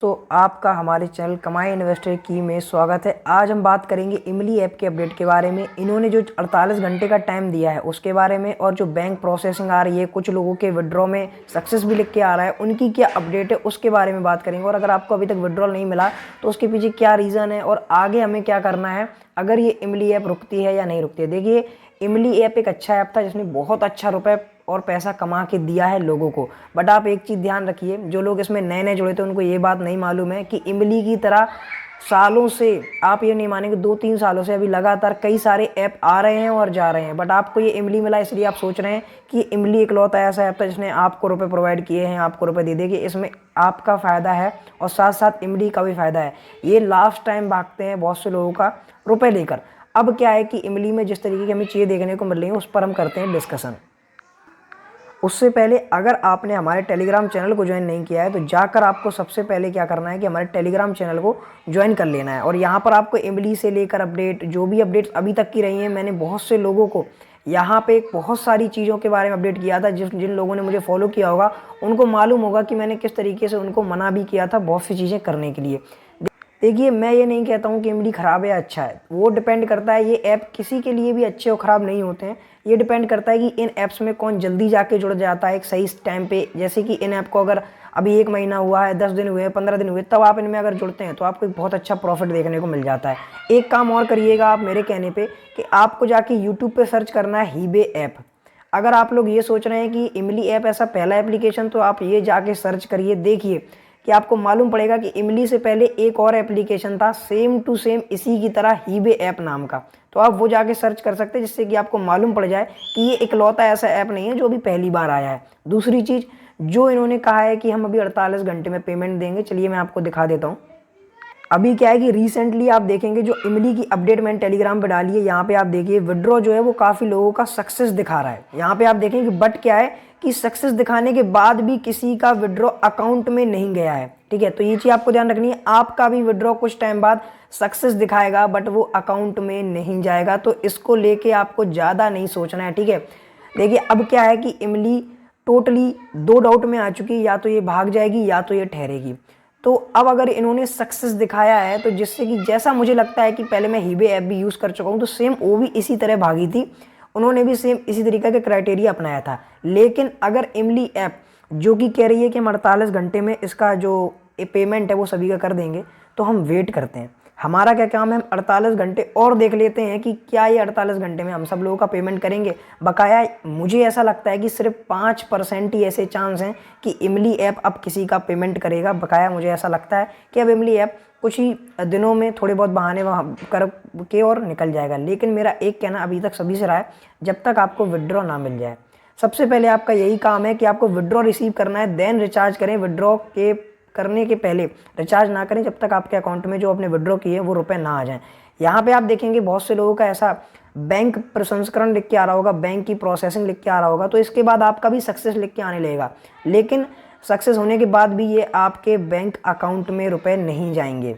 तो आपका हमारे चैनल कमाई इन्वेस्टर की में स्वागत है। आज हम बात करेंगे इमली ऐप के अपडेट के बारे में। इन्होंने जो 48 घंटे का टाइम दिया है उसके बारे में, और जो बैंक प्रोसेसिंग आ रही है, कुछ लोगों के विड्रॉ में सक्सेस भी लिख के आ रहा है, उनकी क्या अपडेट है उसके बारे में बात करेंगे। और अगर आपको अभी तक विड्रॉल नहीं मिला तो उसके पीछे क्या रीज़न है और आगे हमें क्या करना है अगर ये इमली ऐप रुकती है या नहीं रुकती है। देखिए, इमली ऐप एक अच्छा ऐप था जिसने बहुत अच्छा रुपये और पैसा कमा के दिया है लोगों को। बट आप एक चीज़ ध्यान रखिए, जो लोग इसमें नए नए जुड़े थे उनको ये बात नहीं मालूम है कि इमली की तरह सालों से, आप ये नहीं मानेंगे, 2-3 सालों से अभी लगातार कई सारे ऐप आ रहे हैं और जा रहे हैं। बट आपको ये इमली मिला इसलिए आप सोच रहे हैं कि इमली इकलौता ऐसा ऐप था जिसने आपको रुपए प्रोवाइड किए हैं, आपको रुपए दे देगी। इसमें आपका फ़ायदा है और साथ साथ इमली का भी फ़ायदा है। ये लास्ट टाइम भागते हैं बहुत से लोगों का रुपए लेकर। अब क्या है कि इमली में जिस तरीके की हमें चीज़ें देखने को मिल रही हैं उस पर हम करते हैं डिस्कशन। उससे पहले अगर आपने हमारे टेलीग्राम चैनल को ज्वाइन नहीं किया है तो जाकर आपको सबसे पहले क्या करना है कि हमारे टेलीग्राम चैनल को ज्वाइन कर लेना है। और यहाँ पर आपको इमली से लेकर अपडेट, जो भी अपडेट्स अभी तक की रही हैं, मैंने बहुत से लोगों को यहाँ पे बहुत सारी चीज़ों के बारे में अपडेट किया था। जिन लोगों ने मुझे फॉलो किया होगा उनको मालूम होगा कि मैंने किस तरीके से उनको मना भी किया था बहुत सी चीज़ें करने के लिए। देखिए, मैं ये नहीं कहता हूँ कि इमली ख़राब है अच्छा है, वो डिपेंड करता है। ये ऐप किसी के लिए भी अच्छे और ख़राब नहीं होते हैं। ये डिपेंड करता है कि इन ऐप्स में कौन जल्दी जाके जुड़ जाता है एक सही टाइम पे। जैसे कि इन ऐप को अगर अभी 1 महीना हुआ है, 10 दिन हुए, 15 दिन हुए, तब आप इनमें अगर जुड़ते हैं तो आपको एक बहुत अच्छा प्रॉफिट देखने को मिल जाता है। एक काम और करिएगा आप मेरे कहने पर, कि आपको जाके यूट्यूब पर सर्च करना है हीबे ऐप। अगर आप लोग ये सोच रहे हैं कि इमली ऐप ऐसा पहला एप्लीकेशन, तो आप ये जाके सर्च करिए, देखिए कि आपको मालूम पड़ेगा कि इमली से पहले एक और एप्लीकेशन था सेम टू सेम इसी की तरह, हीबे ऐप नाम का। तो आप वो जाके सर्च कर सकते हैं जिससे कि आपको मालूम पड़ जाए कि ये इकलौता ऐसा ऐप नहीं है जो अभी पहली बार आया है। दूसरी चीज़, जो इन्होंने कहा है कि हम अभी 48 घंटे में पेमेंट देंगे, चलिए मैं आपको दिखा देता हूँ। अभी क्या है कि रिसेंटली आप देखेंगे जो इमली की अपडेट मैंने टेलीग्राम पे डाली है, यहाँ पे आप देखिए विड्रॉ जो है वो काफ़ी लोगों का सक्सेस दिखा रहा है। यहाँ पे आप देखेंगे, बट क्या है कि सक्सेस दिखाने के बाद भी किसी का विड्रॉ अकाउंट में नहीं गया है। ठीक है, तो ये चीज़ आपको ध्यान रखनी है। आपका भी विड्रॉ कुछ टाइम बाद सक्सेस दिखाएगा बट वो अकाउंट में नहीं जाएगा, तो इसको लेके आपको ज़्यादा नहीं सोचना है। ठीक है, देखिए अब क्या है कि इमली टोटली 2 डाउट में आ चुकी है, या तो ये भाग जाएगी या तो ये ठहरेगी। तो अब अगर इन्होंने सक्सेस दिखाया है तो जिससे कि, जैसा मुझे लगता है कि पहले मैं हीबे ऐप भी यूज़ कर चुका हूँ, तो सेम वो भी इसी तरह भागी थी, उन्होंने भी सेम इसी तरीके के क्राइटेरिया अपनाया था। लेकिन अगर इमली ऐप जो कि कह रही है कि हम 48 घंटे में इसका जो पेमेंट है वो सभी का कर देंगे, तो हम वेट करते हैं। हमारा क्या काम है, हम 48 घंटे और देख लेते हैं कि क्या ये 48 घंटे में हम सब लोगों का पेमेंट करेंगे। बकाया मुझे ऐसा लगता है कि सिर्फ 5% ही ऐसे चांस हैं कि इमली ऐप अब किसी का पेमेंट करेगा। बकाया मुझे ऐसा लगता है कि अब इमली ऐप कुछ ही दिनों में थोड़े बहुत बहाने वहाँ कर के और निकल जाएगा। लेकिन मेरा एक कहना अभी तक सभी से रहा है, जब तक आपको विड्रॉ ना मिल जाए, सबसे पहले आपका यही काम है कि आपको विड्रॉ रिसीव करना है, देन रिचार्ज करें। विड्रॉ के करने के पहले रिचार्ज ना करें जब तक आपके अकाउंट में जो आपने विड्रॉ किए वो रुपए ना आ जाएं। यहाँ पे आप देखेंगे बहुत से लोगों का ऐसा बैंक प्रसंस्करण लिख के आ रहा होगा, बैंक की प्रोसेसिंग लिख के आ रहा होगा, तो इसके बाद आपका भी सक्सेस लिख के आने लगेगा। लेकिन सक्सेस होने के बाद भी ये आपके बैंक अकाउंट में रुपए नहीं जाएंगे।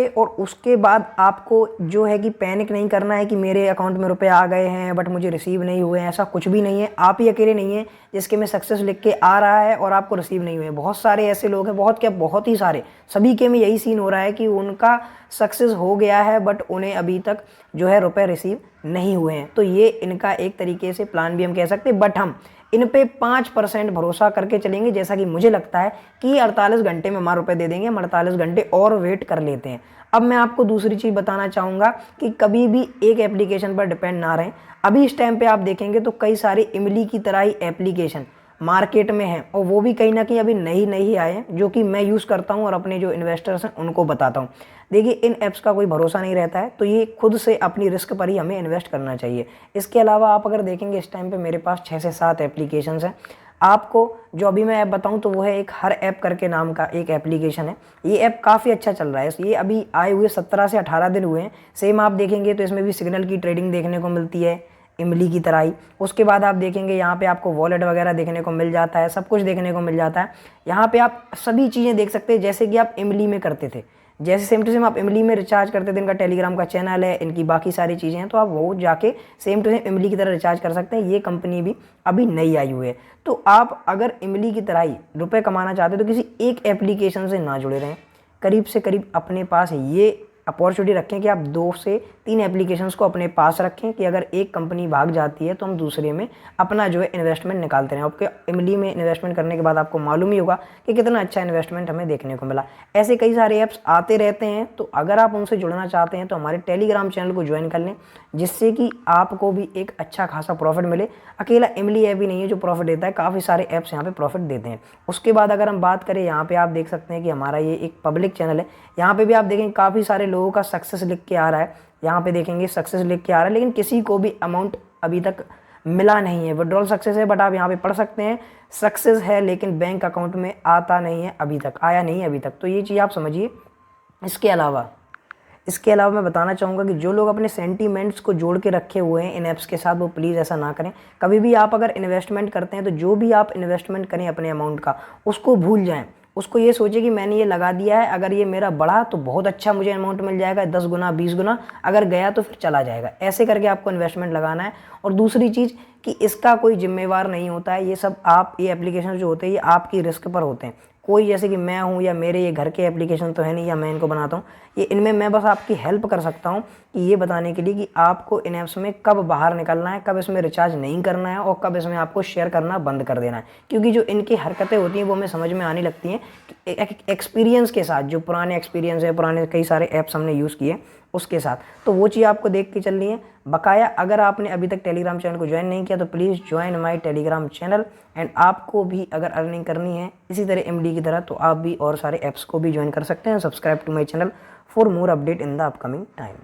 और उसके बाद आपको जो है कि पैनिक नहीं करना है कि मेरे अकाउंट में रुपए आ गए हैं बट मुझे रिसीव नहीं हुए हैं। ऐसा कुछ भी नहीं है। आप ही अकेले नहीं हैं जिसके में सक्सेस लिख के आ रहा है और आपको रिसीव नहीं हुए। बहुत सारे ऐसे लोग हैं, बहुत ही सारे, सभी के में यही सीन हो रहा है कि उनका सक्सेस हो गया है बट उन्हें अभी तक जो है रुपए रिसीव नहीं हुए हैं। तो ये इनका एक तरीके से प्लान भी हम कह सकते हैं। बट हम इन पे 5% भरोसा करके चलेंगे, जैसा कि मुझे लगता है कि 48 घंटे में हमारे रुपए दे देंगे। हम 48 घंटे और वेट कर लेते हैं। अब मैं आपको दूसरी चीज़ बताना चाहूँगा कि कभी भी एक एप्लीकेशन पर डिपेंड ना रहें। अभी इस टाइम पे आप देखेंगे तो कई सारे इमली की तरह ही एप्लीकेशन मार्केट में हैं, और वो भी कहीं ना कहीं अभी नई आए हैं, जो कि मैं यूज़ करता हूँ और अपने जो इन्वेस्टर्स हैं उनको बताता हूँ। देखिए, इन ऐप्स का कोई भरोसा नहीं रहता है, तो ये खुद से अपनी रिस्क पर ही हमें इन्वेस्ट करना चाहिए। इसके अलावा आप अगर देखेंगे इस टाइम पे मेरे पास 6 से 7 एप्लीकेशंस हैं। आपको जो अभी मैं ऐप बताऊं तो वो है एक हर ऐप करके नाम का एक एप्लीकेशन है। ये ऐप काफ़ी अच्छा चल रहा है। ये अभी आए हुए 17 से 18 दिन हुए हैं। सेम आप देखेंगे तो इसमें भी सिग्नल की ट्रेडिंग देखने को मिलती है इमली की तरह ही। उसके बाद आप देखेंगे यहाँ पे आपको वॉलेट वगैरह देखने को मिल जाता है, सब कुछ देखने को मिल जाता है। यहाँ पे आप सभी चीज़ें देख सकते हैं जैसे कि आप इमली में करते थे। जैसे सेम टू सेम आप इमली में रिचार्ज करते थे, इनका टेलीग्राम का चैनल है, इनकी बाकी सारी चीज़ें हैं, तो आप वो जाके सेम टू सेम इमली की तरह रिचार्ज कर सकते हैं। ये कंपनी भी अभी नई आई हुई है। तो आप अगर इमली की तरह ही रुपये कमाना चाहते हो तो किसी एक एप्लीकेशन से ना जुड़े रहें, करीब से करीब अपने पास ये अपॉर्चुनिटी रखें कि आप 2 से 3 एप्लीकेशंस को अपने पास रखें कि अगर एक कंपनी भाग जाती है तो हम दूसरे में अपना जो है इन्वेस्टमेंट निकालते रहें। आपके इमली में इन्वेस्टमेंट करने के बाद आपको मालूम ही होगा कि कितना अच्छा इन्वेस्टमेंट हमें देखने को मिला। ऐसे कई सारे ऐप्स आते रहते हैं, तो अगर आप उनसे जुड़ना चाहते हैं तो हमारे टेलीग्राम चैनल को ज्वाइन कर लें, जिससे कि आपको भी एक अच्छा खासा प्रॉफिट मिले। अकेला इमली ऐप ही नहीं है जो प्रॉफिट देता है, काफ़ी सारे ऐप्स यहाँ पे प्रॉफिट देते हैं। उसके बाद अगर हम बात करें, यहाँ पे आप देख सकते हैं कि हमारा ये एक पब्लिक चैनल है। यहाँ पे भी आप देखेंगे काफ़ी सारे लोगों का सक्सेस लिख के आ रहा है, यहाँ पे देखेंगे सक्सेस लिख के आ रहा है, लेकिन किसी को भी अमाउंट अभी तक मिला नहीं है। विड्रॉल सक्सेस है, बट आप यहाँ पे पढ़ सकते हैं सक्सेस है लेकिन बैंक अकाउंट में आता नहीं है अभी तक, आया नहीं है अभी तक। तो ये चीज़ आप समझिए। इसके अलावा मैं बताना चाहूँगा कि जो लोग अपने सेंटीमेंट्स को जोड़ के रखे हुए हैं इन ऐप्स के साथ, वो प्लीज़ ऐसा ना करें। कभी भी आप अगर इन्वेस्टमेंट करते हैं तो जो भी आप इन्वेस्टमेंट करें अपने अमाउंट का, उसको भूल जाएं। उसको ये सोचे कि मैंने ये लगा दिया है, अगर ये मेरा बढ़ा तो बहुत अच्छा मुझे अमाउंट मिल जाएगा, 10 गुना 20 गुना, अगर गया तो फिर चला जाएगा। ऐसे करके आपको इन्वेस्टमेंट लगाना है। और दूसरी चीज़ कि इसका कोई जिम्मेवार नहीं होता है, ये सब आप ये एप्लीकेशन जो होते हैं ये आपकी रिस्क पर होते हैं। कोई जैसे कि मैं हूँ या मेरे ये घर के एप्लीकेशन तो है नहीं, या मैं इनको बनाता हूँ, ये इनमें मैं बस आपकी हेल्प कर सकता हूँ कि ये बताने के लिए कि आपको इन ऐप्स में कब बाहर निकलना है, कब इसमें रिचार्ज नहीं करना है और कब इसमें आपको शेयर करना बंद कर देना है। क्योंकि जो इनकी हरकतें होती हैं वो हमें समझ में आने लगती हैं एक्सपीरियंस के साथ, जो पुराने एक्सपीरियंस है, पुराने कई सारे ऐप्स हमने यूज़ किए उसके साथ। तो वो चीज़ आपको देख के चलनी है। बकाया अगर आपने अभी तक टेलीग्राम चैनल को ज्वाइन नहीं किया तो please join my Telegram channel. And आपको भी अगर अर्निंग करनी है इसी तरह एमडी की तरह, तो आप भी और सारे ऐप्स को भी ज्वाइन कर सकते हैं। Subscribe to my channel for more update in the upcoming time.